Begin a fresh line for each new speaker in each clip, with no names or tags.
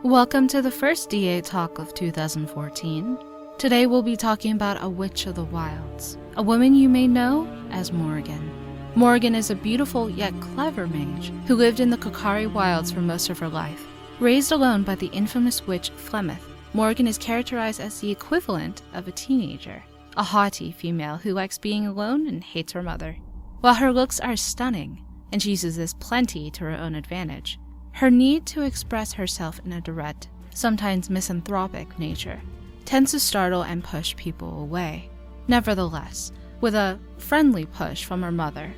Welcome to the first DA Talk of 2014. Today we'll be talking about a witch of the wilds, a woman you may know as Morrigan. Morrigan is a beautiful yet clever mage who lived in the Korcari wilds for most of her life. Raised alone by the infamous witch Flemeth, Morrigan is characterized as the equivalent of a teenager, a haughty female who likes being alone and hates her mother. While her looks are stunning, and she uses this plenty to her own advantage, her need to express herself in a direct, sometimes misanthropic nature tends to startle and push people away. Nevertheless, with a friendly push from her mother,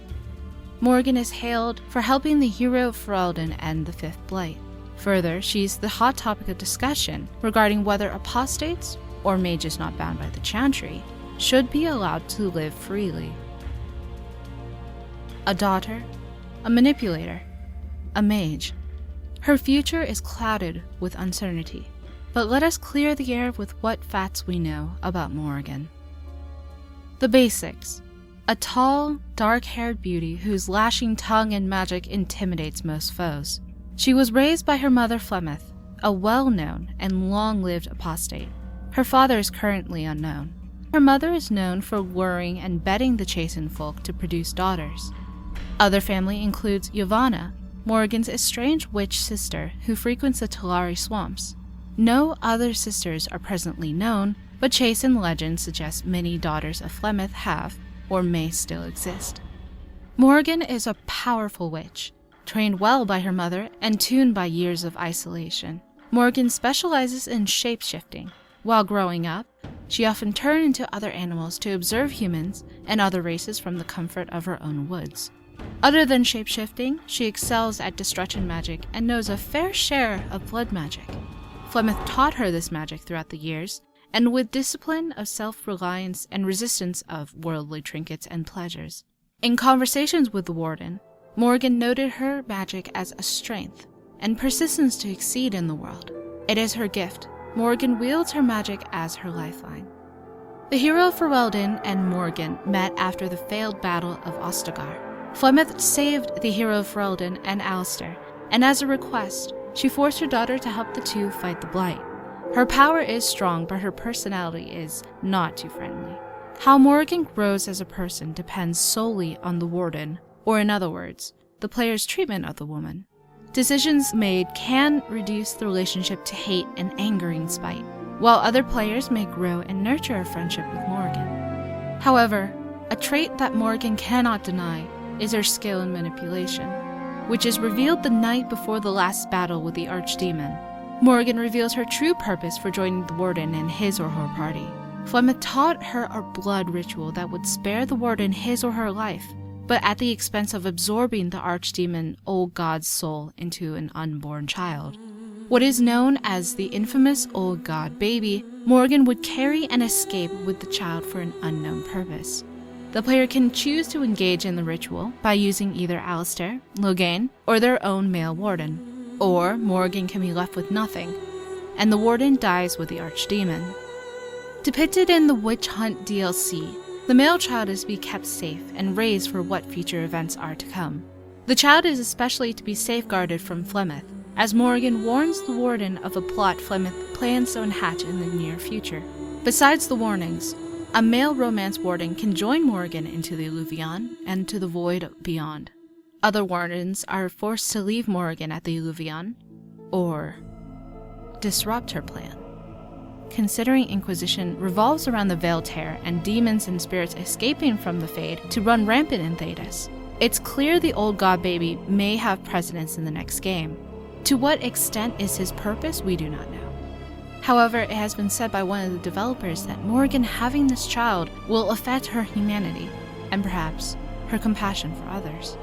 Morrigan is hailed for helping the hero Ferelden end the Fifth Blight. Further, she's the hot topic of discussion regarding whether apostates, or mages not bound by the Chantry, should be allowed to live freely. A daughter, a manipulator, a mage. Her future is clouded with uncertainty, but let us clear the air with what facts we know about Morrigan. The basics. A tall, dark-haired beauty whose lashing tongue and magic intimidates most foes. She was raised by her mother Flemeth, a well-known and long-lived apostate. Her father is currently unknown. Her mother is known for luring and bedding the chastened folk to produce daughters. Other family includes Yavanna, Morrigan's estranged witch sister who frequents the Talari swamps. No other sisters are presently known, but chastened legend suggests many daughters of Flemeth have, or may still exist. Morrigan is a powerful witch, trained well by her mother and tuned by years of isolation. Morrigan specializes in shape-shifting. While growing up, she often turned into other animals to observe humans and other races from the comfort of her own woods. Other than shape-shifting, she excels at destruction magic and knows a fair share of blood magic. Flemeth taught her this magic throughout the years, and with discipline of self-reliance and resistance of worldly trinkets and pleasures. In conversations with the Warden, Morrigan noted her magic as a strength and persistence to exceed in the world. It is her gift. Morrigan wields her magic as her lifeline. The hero Ferelden and Morrigan met after the failed battle of Ostagar. Flemeth saved the hero Ferelden and Alistair, and as a request, she forced her daughter to help the two fight the Blight. Her power is strong, but her personality is not too friendly. How Morrigan grows as a person depends solely on the Warden, or in other words, the player's treatment of the woman. Decisions made can reduce the relationship to hate and angering spite, while other players may grow and nurture a friendship with Morrigan. However, a trait that Morrigan cannot deny is her skill in manipulation, which is revealed the night before the last battle with the Archdemon. Morrigan reveals her true purpose for joining the Warden and his or her party. Flemeth taught her a blood ritual that would spare the Warden his or her life, but at the expense of absorbing the Archdemon Old God's soul into an unborn child. What is known as the infamous Old God baby, Morrigan would carry and escape with the child for an unknown purpose. The player can choose to engage in the ritual by using either Alistair, Loghain, or their own male Warden, or Morrigan can be left with nothing, and the Warden dies with the Archdemon. Depicted in the Witch Hunt DLC, the male child is to be kept safe and raised for what future events are to come. The child is especially to be safeguarded from Flemeth, as Morrigan warns the Warden of a plot Flemeth plans to unhatch in the near future. Besides the warnings, a male romance Warden can join Morrigan into the Eluvian and to the void beyond. Other Wardens are forced to leave Morrigan at the Eluvian, or disrupt her plan. Considering Inquisition revolves around the Veiled Tear and demons and spirits escaping from the Fade to run rampant in Thedas, it's clear the Old God baby may have precedence in the next game. To what extent is his purpose, we do not know. However, it has been said by one of the developers that Morrigan having this child will affect her humanity, and perhaps her compassion for others.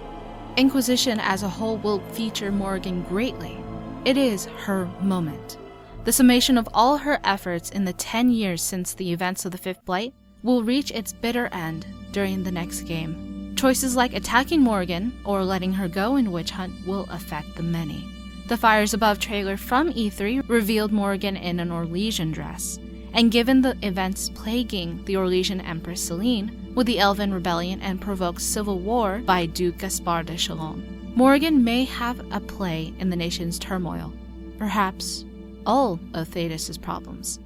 Inquisition as a whole will feature Morrigan greatly. It is her moment. The summation of all her efforts in the 10 years since the events of the Fifth Blight will reach its bitter end during the next game. Choices like attacking Morrigan or letting her go in Witch Hunt will affect the many. The Fires Above trailer from E3 revealed Morrigan in an Orlesian dress, and given the events plaguing the Orlesian Empress Selene with the Elven Rebellion and provoked civil war by Duke Gaspard de Chalon, Morrigan may have a play in the nation's turmoil. Perhaps all of Thedas' problems.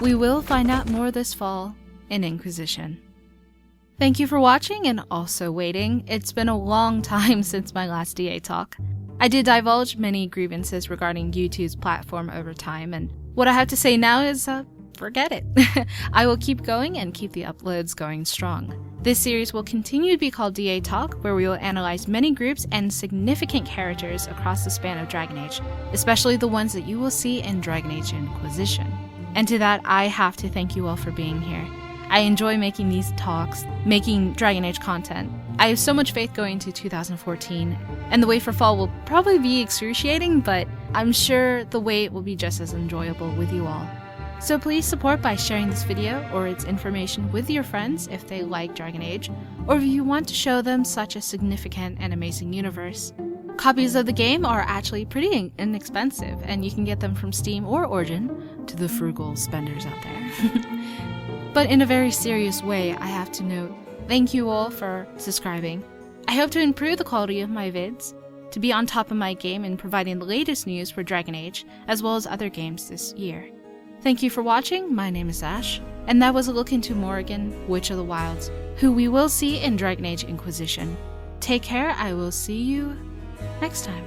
We will find out more this fall in Inquisition. Thank you for watching and also waiting. It's been a long time since my last DA talk. I did divulge many grievances regarding YouTube's platform over time, and what I have to say now is, forget it. I will keep going and keep the uploads going strong. This series will continue to be called DA Talk, where we will analyze many groups and significant characters across the span of Dragon Age, especially the ones that you will see in Dragon Age Inquisition. And to that, I have to thank you all for being here. I enjoy making these talks, making Dragon Age content. I have so much faith going to 2014, and the wait for fall will probably be excruciating, but I'm sure the wait will be just as enjoyable with you all. So please support by sharing this video or its information with your friends if they like Dragon Age, or if you want to show them such a significant and amazing universe. Copies of the game are actually pretty inexpensive, and you can get them from Steam or Origin, to the frugal spenders out there. But in a very serious way, I have to note, thank you all for subscribing. I hope to improve the quality of my vids, to be on top of my game and providing the latest news for Dragon Age, as well as other games this year. Thank you for watching, my name is Ash, and that was a look into Morrigan, Witch of the Wilds, who we will see in Dragon Age Inquisition. Take care, I will see you next time.